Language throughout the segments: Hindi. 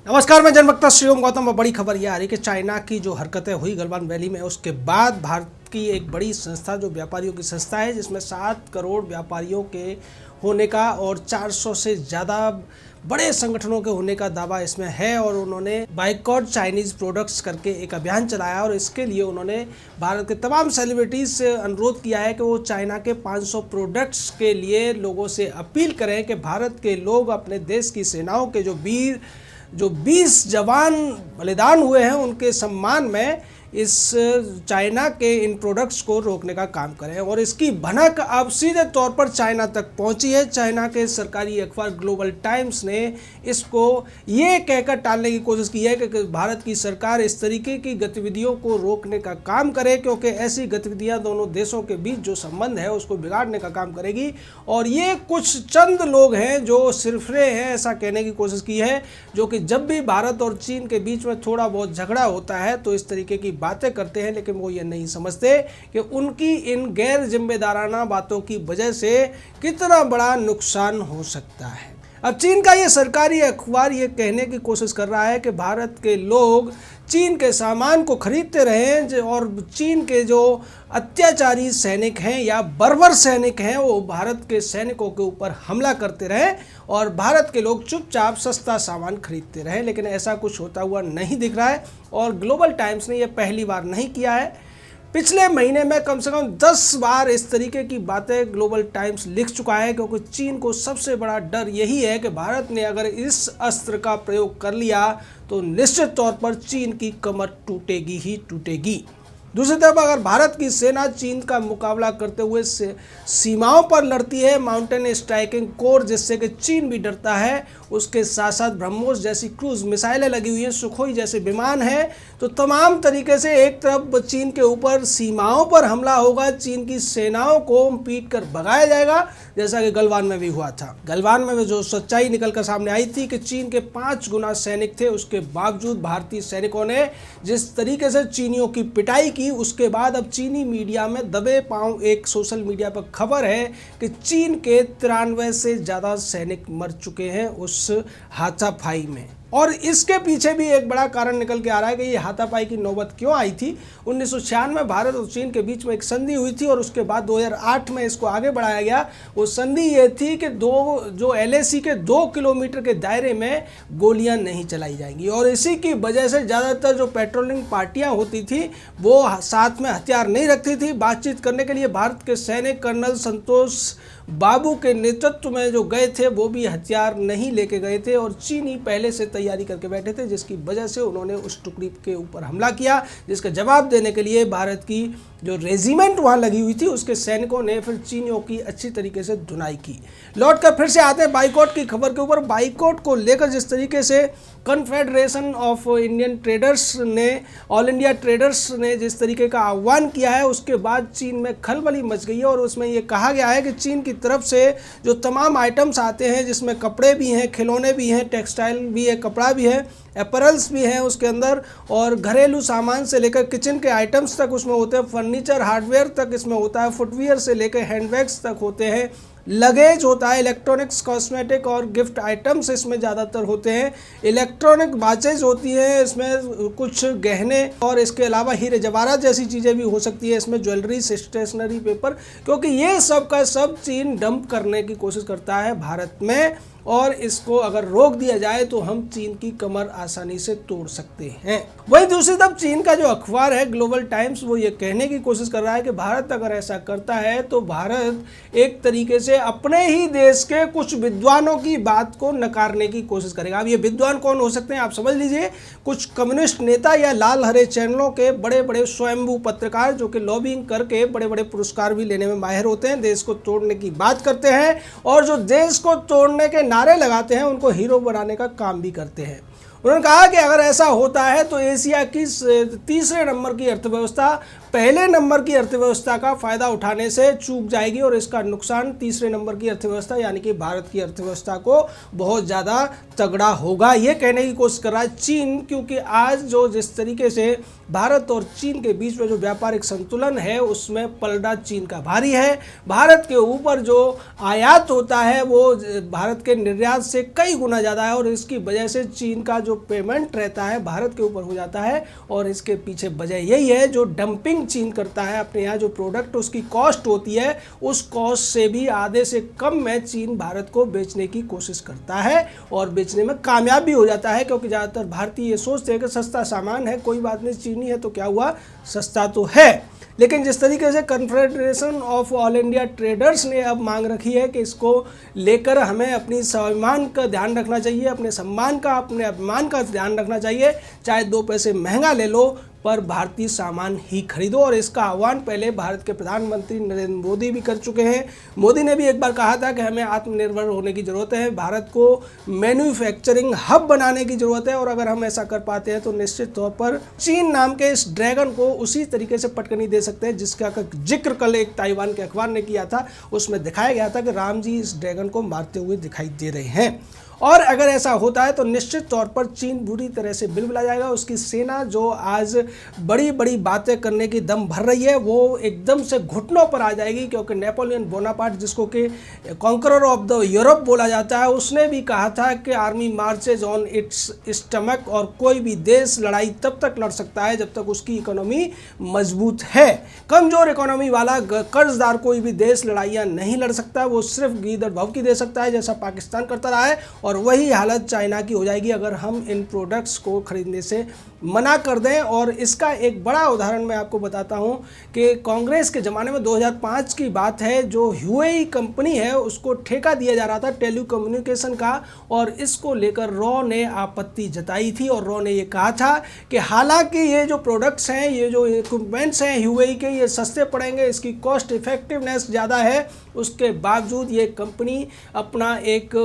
नमस्कार, मैं जनवक्ता श्रीओम गौतम। बड़ी खबर ये आ रही कि चाइना की जो हरकतें हुई गलवान वैली में, उसके बाद भारत की एक बड़ी संस्था जो व्यापारियों की संस्था है, जिसमें 7 करोड़ व्यापारियों के होने का और 400 से ज़्यादा बड़े संगठनों के होने का दावा इसमें है। और उन्होंने बाइकॉट चाइनीज़ प्रोडक्ट्स करके एक अभियान चलाया और इसके लिए उन्होंने भारत के तमाम सेलिब्रिटीज़ से अनुरोध किया है कि वो चाइना के 500 प्रोडक्ट्स के लिए लोगों से अपील करें कि भारत के लोग अपने देश की सेनाओं के जो 20 जवान बलिदान हुए हैं, उनके सम्मान में इस चाइना के इन प्रोडक्ट्स को रोकने का काम करें। और इसकी भनक अब सीधे तौर पर चाइना तक पहुंची है। चाइना के सरकारी अखबार ग्लोबल टाइम्स ने इसको ये कहकर टालने की कोशिश की है कि भारत की सरकार इस तरीके की गतिविधियों को रोकने का काम करे, क्योंकि ऐसी गतिविधियां दोनों देशों के बीच जो संबंध है उसको बिगाड़ने का काम करेगी। और ये कुछ चंद लोग हैं जो सिरफिरे हैं ऐसा कहने की कोशिश की है, जो कि जब भी भारत और चीन के बीच में थोड़ा बहुत झगड़ा होता है तो इस तरीके की बातें करते हैं, लेकिन वो ये नहीं समझते कि उनकी इन गैर जिम्मेदाराना बातों की वजह से कितना बड़ा नुकसान हो सकता है। अब चीन का ये सरकारी अखबार ये कहने की कोशिश कर रहा है कि भारत के लोग चीन के सामान को खरीदते रहे और चीन के जो अत्याचारी सैनिक हैं या बर्बर सैनिक हैं वो भारत के सैनिकों के ऊपर हमला करते रहे और भारत के लोग चुपचाप सस्ता सामान खरीदते रहे। लेकिन ऐसा कुछ होता हुआ नहीं दिख रहा है और ग्लोबल टाइम्स ने यह पहली बार नहीं किया है। पिछले महीने में कम से कम 10 बार इस तरीके की बातें ग्लोबल टाइम्स लिख चुका है, क्योंकि चीन को सबसे बड़ा डर यही है कि भारत ने अगर इस अस्त्र का प्रयोग कर लिया तो निश्चित तौर पर चीन की कमर टूटेगी ही टूटेगी। दूसरी तरफ अगर भारत की सेना चीन का मुकाबला करते हुए सीमाओं पर लड़ती है, माउंटेन स्ट्राइकिंग कोर जिससे कि चीन भी डरता है, उसके साथ साथ ब्रह्मोस जैसी क्रूज मिसाइलें लगी हुई हैं, सुखोई जैसे विमान हैं, तो तमाम तरीके से एक तरफ चीन के ऊपर सीमाओं पर हमला होगा, चीन की सेनाओं को पीट कर भगाया जाएगा, जैसा कि गलवान में भी हुआ था। गलवान में जो सच्चाई निकल कर सामने आई थी कि चीन के 5 गुना सैनिक थे, उसके बावजूद भारतीय सैनिकों ने जिस तरीके से चीनियों की पिटाई की, उसके बाद अब चीनी मीडिया में दबे पांव एक सोशल मीडिया पर खबर है कि चीन के 93 से ज़्यादा सैनिक मर चुके हैं उस हाथापाई में। और इसके पीछे भी एक बड़ा कारण निकल के आ रहा है कि ये हाथापाई की नौबत क्यों आई थी। 1996 में भारत और चीन के बीच में एक संधि हुई थी और उसके बाद 2008 में इसको आगे बढ़ाया गया। वो संधि ये थी कि जो LAC के 2 किलोमीटर के दायरे में गोलियां नहीं चलाई जाएंगी और इसी की वजह से ज़्यादातर जो पेट्रोलिंग पार्टियां होती थी वो साथ में हथियार नहीं रखती थी। बातचीत करने के लिए भारत के सैनिक कर्नल संतोष बाबू के नेतृत्व में जो गए थे वो भी हथियार नहीं लेके गए थे और चीनी पहले से तैयारी करके बैठे थे, जिसकी वजह से उन्होंने उस टुकड़ी के ऊपर हमला किया, जिसका जवाब देने के लिए भारत की जो रेजिमेंट वहाँ लगी हुई थी उसके सैनिकों ने फिर चीनियों की अच्छी तरीके से धुनाई की। लौट कर फिर से आते हैं बाइकॉट की खबर के ऊपर। बाइकॉट को लेकर जिस तरीके से कन्फेडरेशन ऑफ इंडियन ट्रेडर्स ने, ऑल इंडिया ट्रेडर्स ने जिस तरीके का आह्वान किया है, उसके बाद चीन में खलबली मच गई है और उसमें ये कहा गया है कि चीन की तरफ से जो तमाम आइटम्स आते हैं, जिसमें कपड़े भी हैं, खिलौने भी हैं, टेक्सटाइल भी है, कपड़ा भी है, एपरल्स भी हैं उसके अंदर, और घरेलू सामान से लेकर किचन के आइटम्स तक उसमें होते हैं, फर्नीचर हार्डवेयर तक इसमें होता है, फुटवियर से लेकर हैंडबैग्स तक होते हैं, लगेज होता है, इलेक्ट्रॉनिक्स, कॉस्मेटिक और गिफ्ट आइटम्स इसमें ज़्यादातर होते हैं, इलेक्ट्रॉनिक वॉचेज होती हैं, इसमें कुछ गहने और इसके अलावा हीरे जवाहरात जैसी चीज़ें भी हो सकती है, इसमें ज्वेलरी, स्टेशनरी, पेपर, क्योंकि ये सब का सब चीन डंप करने की कोशिश करता है भारत में और इसको अगर रोक दिया जाए तो हम चीन की कमर आसानी से तोड़ सकते हैं। वहीं दूसरी तरफ चीन का जो अखबार है ग्लोबल टाइम्स, वो ये कहने की कोशिश कर रहा है कि भारत अगर ऐसा करता है तो भारत एक तरीके से अपने ही देश के कुछ विद्वानों की बात को नकारने की कोशिश करेगा। अब ये विद्वान कौन हो सकते हैं आप समझ लीजिए, कुछ कम्युनिस्ट नेता या लाल हरे चैनलों के बड़े बड़े स्वयंभू पत्रकार जो कि लॉबिंग करके बड़े बड़े पुरस्कार भी लेने में माहिर होते हैं, देश को तोड़ने की बात करते हैं और जो देश को तोड़ने के नारे लगाते हैं उनको हीरो बनाने का काम भी करते हैं। उन्होंने कहा कि अगर ऐसा होता है तो एशिया की 3रे नंबर की अर्थव्यवस्था पहले नंबर की अर्थव्यवस्था का फायदा उठाने से चूक जाएगी और इसका नुकसान तीसरे नंबर की अर्थव्यवस्था यानी कि भारत की अर्थव्यवस्था को बहुत ज़्यादा तगड़ा होगा, ये कहने की कोशिश कर रहा है चीन। क्योंकि आज जो जिस तरीके से भारत और चीन के बीच में जो व्यापारिक संतुलन है उसमें पलड़ा चीन का भारी है। भारत के ऊपर जो आयात होता है वो भारत के निर्यात से कई गुना ज़्यादा है और इसकी वजह से चीन का जो पेमेंट रहता है भारत के ऊपर हो जाता है। और इसके पीछे वजह यही है, जो डंपिंग चीन करता है अपने यहाँ, जो प्रोडक्ट उसकी कॉस्ट होती है उस कॉस्ट से भी आधे से कम में चीन भारत को बेचने की कोशिश करता है और बेचने में कामयाब भी हो जाता है। क्योंकि ज़्यादातर भारतीय ये सोचते हैं कि सस्ता सामान है, कोई बात नहीं, चीनी है तो क्या हुआ, सस्ता तो है। लेकिन जिस तरीके से confederation of all India traders ने अब मांग रखी है कि इसको लेकर हमें अपनी स्वाभिमान का ध्यान रखना चाहिए, अपने सम्मान का, अपने अभिमान का ध्यान रखना चाहिए, चाहे 2 पैसे महंगा ले लो पर भारतीय सामान ही खरीदो। और इसका आह्वान पहले भारत के प्रधानमंत्री नरेंद्र मोदी भी कर चुके हैं। मोदी ने भी एक बार कहा था कि हमें आत्मनिर्भर होने की ज़रूरत है, भारत को मैन्युफैक्चरिंग हब बनाने की ज़रूरत है और अगर हम ऐसा कर पाते हैं तो निश्चित तौर पर चीन नाम के इस ड्रैगन को उसी तरीके से पटकनी दे सकते हैं जिसका जिक्र कल एक ताइवान के अखबार ने किया था। उसमें दिखाया गया था कि राम जी इस ड्रैगन को मारते हुए दिखाई दे रहे हैं। और अगर ऐसा होता है तो निश्चित तौर पर चीन बुरी तरह से बिलबिला जाएगा। उसकी सेना जो आज बड़ी बड़ी बातें करने की दम भर रही है वो एकदम से घुटनों पर आ जाएगी। क्योंकि नेपोलियन बोनापार्ट, जिसको कि कॉन्करर ऑफ द यूरोप बोला जाता है, उसने भी कहा था कि army marches on it's stomach, और कोई भी देश लड़ाई तब तक लड़ सकता है जब तक उसकी इकोनॉमी मजबूत है। कमजोर इकोनॉमी वाला कर्जदार कोई भी देश लड़ाइयाँ नहीं लड़ सकता, वो सिर्फ गीदड़ भभकी दे सकता है जैसा पाकिस्तान करता रहा है। और वही हालत चाइना की हो जाएगी अगर हम इन प्रोडक्ट्स को खरीदने से मना कर दें। और इसका एक बड़ा उदाहरण मैं आपको बताता हूं कि कांग्रेस के ज़माने में 2005 की बात है, जो ह्यूएई कंपनी है उसको ठेका दिया जा रहा था टेलीकम्युनिकेशन का, और इसको लेकर रॉ ने आपत्ति जताई थी। और रॉ ने ये कहा था कि हालांकि ये जो प्रोडक्ट्स हैं, ये जो इक्विपमेंट्स हैं ह्यूएई के, ये सस्ते पड़ेंगे, इसकी कॉस्ट इफेक्टिवनेस ज़्यादा है, उसके बावजूद ये कंपनी अपना एक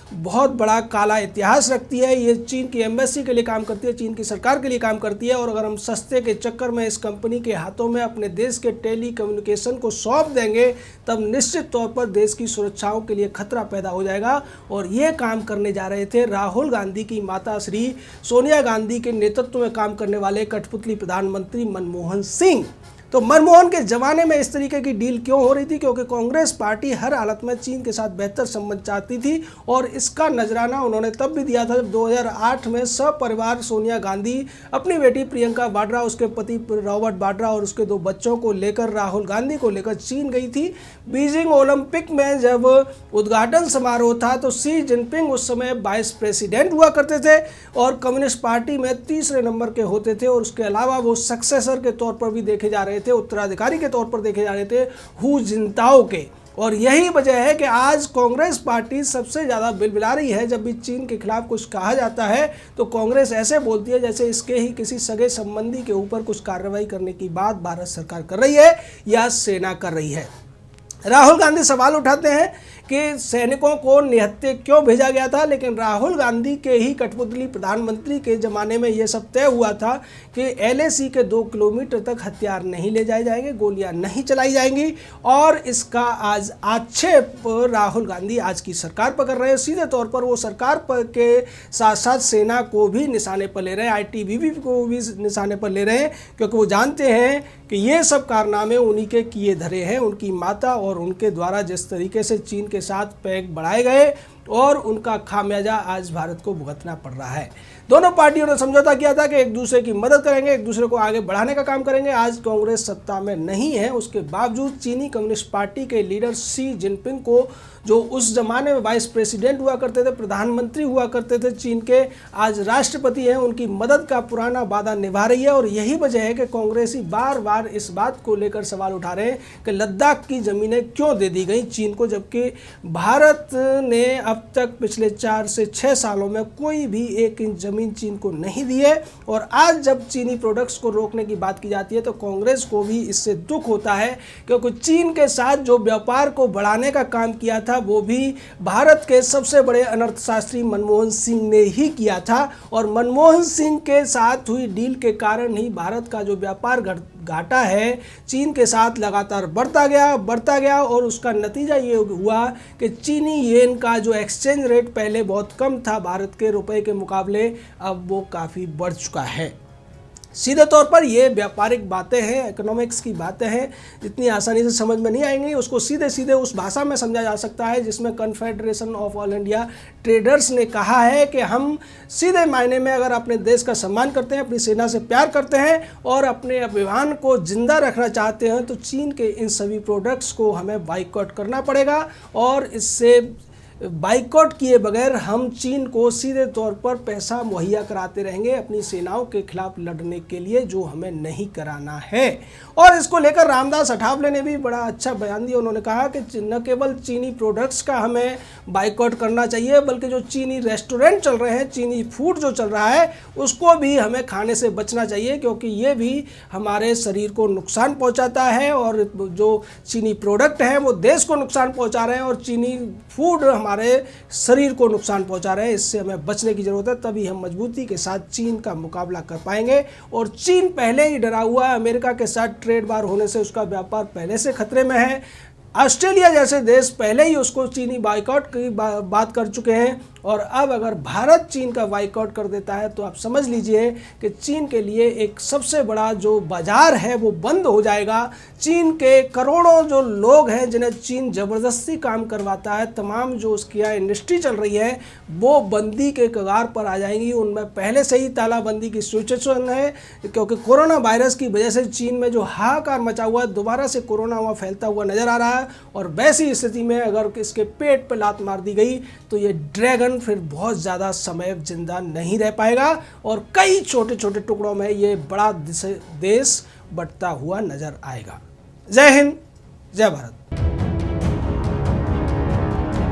बहुत बड़ा काला इतिहास रखती है। ये चीन की एम्बेसी के लिए काम करती है, चीन की सरकार के लिए काम करती है। और अगर हम सस्ते के चक्कर में इस कंपनी के हाथों में अपने देश के टेली कम्युनिकेशन को सौंप देंगे तब निश्चित तौर पर देश की सुरक्षाओं के लिए खतरा पैदा हो जाएगा। और ये काम करने जा रहे थे राहुल गांधी की माता श्री सोनिया गांधी के नेतृत्व में काम करने वाले कठपुतली प्रधानमंत्री मनमोहन सिंह। तो मनमोहन के ज़माने में इस तरीके की डील क्यों हो रही थी? क्योंकि कांग्रेस पार्टी हर हालत में चीन के साथ बेहतर संबंध चाहती थी और इसका नजराना उन्होंने तब भी दिया था जब 2008 में सपरिवार सोनिया गांधी अपनी बेटी प्रियंका वाड्रा, उसके पति रॉबर्ट वाड्रा और उसके 2 बच्चों को लेकर, राहुल गांधी को लेकर चीन गई थी। बीजिंग ओलंपिक में जब उद्घाटन समारोह था तो शी जिनपिंग उस समय वाइस प्रेसिडेंट हुआ करते थे और कम्युनिस्ट पार्टी में तीसरे नंबर के होते थे। और उसके अलावा वो सक्सेसर के तौर पर भी देखे जा रहे थे, उत्तराधिकारी के तौर पर देखे जा रहे थे हु जिनताओ के। और यही वजह है कि आज कांग्रेस पार्टी सबसे ज़्यादा बिलबिला रही है। जब भी चीन के खिलाफ कुछ कहा जाता है तो कांग्रेस ऐसे बोलती है जैसे इसके ही किसी सगे संबंधी के ऊपर कुछ कार्रवाई करने की बात भारत सरकार कर रही है या सेना कर रही है। राहुल गांधी सवाल उठाते हैं कि सैनिकों को निहत्थे क्यों भेजा गया था, लेकिन राहुल गांधी के ही कठपुतली प्रधानमंत्री के ज़माने में ये सब तय हुआ था कि एलएसी के 2 किलोमीटर तक हथियार नहीं ले जाए जाएंगे, गोलियां नहीं चलाई जाएंगी। और इसका आज आक्षेप राहुल गांधी आज की सरकार पर कर रहे हैं। सीधे तौर पर वो सरकार पर के साथ साथ सेना को भी निशाने पर ले रहे हैं, आईटीबीपी को भी निशाने पर ले रहे हैं, क्योंकि वो जानते हैं कि ये सब कारनामे उन्हीं के किए धरे हैं, उनकी माता और उनके द्वारा जिस तरीके से चीन के साथ पैक बढ़ाए गए और उनका खामियाजा आज भारत को भुगतना पड़ रहा है। दोनों पार्टियों ने समझौता किया था कि एक दूसरे की मदद करेंगे, एक दूसरे को आगे बढ़ाने का काम करेंगे। आज कांग्रेस सत्ता में नहीं है, उसके बावजूद चीनी कम्युनिस्ट पार्टी के लीडर शी जिनपिंग को, जो उस जमाने में वाइस प्रेसिडेंट हुआ करते थे, प्रधानमंत्री हुआ करते थे चीन के, आज राष्ट्रपति हैं, उनकी मदद का पुराना वादा निभा रही है। और यही वजह है कि कांग्रेसी बार बार इस बात को लेकर सवाल उठा रहे हैं कि लद्दाख की ज़मीनें क्यों दे दी गई चीन को, जबकि भारत ने अब तक पिछले 4 से 6 सालों में कोई भी 1 इंच ज़मीन चीन को नहीं दी है। और आज जब चीनी प्रोडक्ट्स को रोकने की बात की जाती है तो कांग्रेस को भी इससे दुख होता है, क्योंकि चीन के साथ जो व्यापार को बढ़ाने का काम किया था वो भी भारत के सबसे बड़े अर्थशास्त्री मनमोहन सिंह ने ही किया था। और मनमोहन सिंह के साथ हुई डील के कारण ही भारत का जो व्यापार घाटा है चीन के साथ लगातार बढ़ता गया और उसका नतीजा ये हुआ कि चीनी येन का जो एक्सचेंज रेट पहले बहुत कम था भारत के रुपए के मुकाबले, अब वो काफ़ी बढ़ चुका है। सीधे तौर पर ये व्यापारिक बातें हैं, इकोनॉमिक्स की बातें हैं, जितनी आसानी से समझ में नहीं आएंगी। उसको सीधे सीधे उस भाषा में समझा जा सकता है जिसमें confederation of all India traders ने कहा है कि हम सीधे मायने में अगर अपने देश का सम्मान करते हैं, अपनी सेना से प्यार करते हैं और अपने अभिमान को जिंदा रखना चाहते हैं तो चीन के इन सभी प्रोडक्ट्स को हमें बाइकआउट करना पड़ेगा। और इससे बाइकआउट किए बगैर हम चीन को सीधे तौर पर पैसा मुहैया कराते रहेंगे अपनी सेनाओं के खिलाफ लड़ने के लिए, जो हमें नहीं कराना है। और इसको लेकर रामदास अठावले ने भी बड़ा अच्छा बयान दिया। उन्होंने कहा कि न केवल चीनी प्रोडक्ट्स का हमें बाइकआउट करना चाहिए बल्कि जो चीनी रेस्टोरेंट चल रहे हैं, चीनी फूड जो चल रहा है उसको भी हमें खाने से बचना चाहिए, क्योंकि ये भी हमारे शरीर को नुकसान पहुँचाता है और जो चीनी प्रोडक्ट हैं वो देश को नुकसान पहुँचा रहे हैं और चीनी फूड हमारे शरीर को नुकसान पहुंचा रहे हैं। इससे हमें बचने की जरूरत है, तभी हम मजबूती के साथ चीन का मुकाबला कर पाएंगे। और चीन पहले ही डरा हुआ है, अमेरिका के साथ ट्रेड वार होने से उसका व्यापार पहले से खतरे में है। ऑस्ट्रेलिया जैसे देश पहले ही उसको चीनी बाइकआउट की बात कर चुके हैं और अब अगर भारत चीन का बाइकआउट कर देता है तो आप समझ लीजिए कि चीन के लिए एक सबसे बड़ा जो बाजार है वो बंद हो जाएगा। चीन के करोड़ों जो लोग हैं जिन्हें चीन ज़बरदस्ती काम करवाता है, तमाम जो उसकी यहाँ इंडस्ट्री चल रही है वो बंदी के कगार पर आ जाएंगी। उनमें पहले से ही तालाबंदी की सिचुएशन है, क्योंकि कोरोना वायरस की वजह से चीन में जो हाहाकार मचा हुआ है, दोबारा से कोरोना वहाँ फैलता हुआ नज़र आ रहा है। और वैसी स्थिति में अगर इसके पेट पर लात मार दी गई तो ये ड्रैगन फिर बहुत ज़्यादा समय जिंदा नहीं रह पाएगा और कई छोटे छोटे टुकड़ों में ये बड़ा देश बंटता हुआ नजर आएगा। जय हिंद, जय भारत।